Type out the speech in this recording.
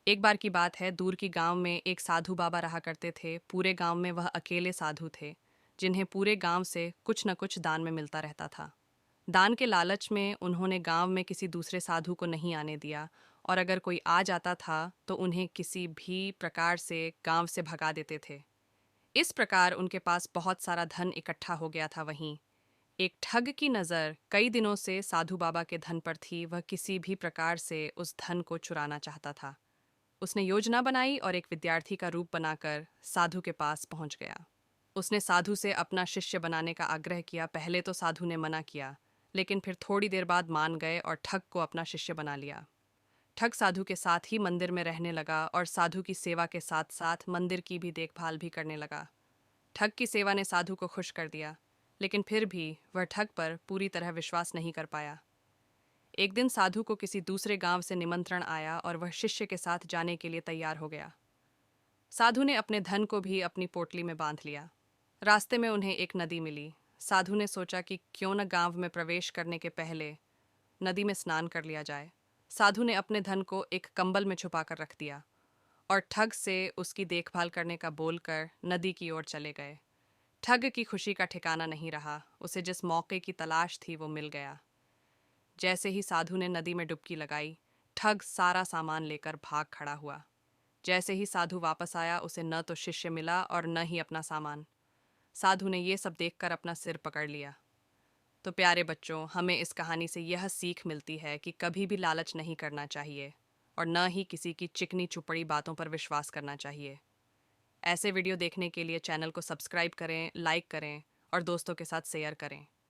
एक बार की बात है, दूर की गांव में एक साधु बाबा रहा करते थे। पूरे गांव में वह अकेले साधु थे, जिन्हें पूरे गांव से कुछ न कुछ दान में मिलता रहता था। दान के लालच में उन्होंने गांव में किसी दूसरे साधु को नहीं आने दिया, और अगर कोई आ जाता था तो उन्हें किसी भी प्रकार से गांव से भगा देते थे। इस प्रकार उनके पास बहुत सारा धन इकट्ठा हो गया था। वहीं एक ठग की नज़र कई दिनों से साधु बाबा के धन पर थी। वह किसी भी प्रकार से उस धन को चुराना चाहता था। उसने योजना बनाई और एक विद्यार्थी का रूप बनाकर साधु के पास पहुंच गया। उसने साधु से अपना शिष्य बनाने का आग्रह किया। पहले तो साधु ने मना किया, लेकिन फिर थोड़ी देर बाद मान गए और ठग को अपना शिष्य बना लिया। ठग साधु के साथ ही मंदिर में रहने लगा और साधु की सेवा के साथ साथ मंदिर की भी देखभाल भी करने लगा। ठग की सेवा ने साधु को खुश कर दिया, लेकिन फिर भी वह ठग पर पूरी तरह विश्वास नहीं कर पाया। एक दिन साधु को किसी दूसरे गांव से निमंत्रण आया और वह शिष्य के साथ जाने के लिए तैयार हो गया। साधु ने अपने धन को भी अपनी पोटली में बांध लिया। रास्ते में उन्हें एक नदी मिली। साधु ने सोचा कि क्यों न गांव में प्रवेश करने के पहले नदी में स्नान कर लिया जाए। साधु ने अपने धन को एक कंबल में छुपाकर रख दिया और ठग से उसकी देखभाल करने का बोलकर नदी की ओर चले गए। ठग की खुशी का ठिकाना नहीं रहा। उसे जिस मौके की तलाश थी वो मिल गया। जैसे ही साधु ने नदी में डुबकी लगाई, ठग सारा सामान लेकर भाग खड़ा हुआ। जैसे ही साधु वापस आया, उसे न तो शिष्य मिला और न ही अपना सामान। साधु ने ये सब देखकर अपना सिर पकड़ लिया। तो प्यारे बच्चों, हमें इस कहानी से यह सीख मिलती है कि कभी भी लालच नहीं करना चाहिए और न ही किसी की चिकनी चुपड़ी बातों पर विश्वास करना चाहिए। ऐसे वीडियो देखने के लिए चैनल को सब्सक्राइब करें, लाइक करें और दोस्तों के साथ शेयर करें।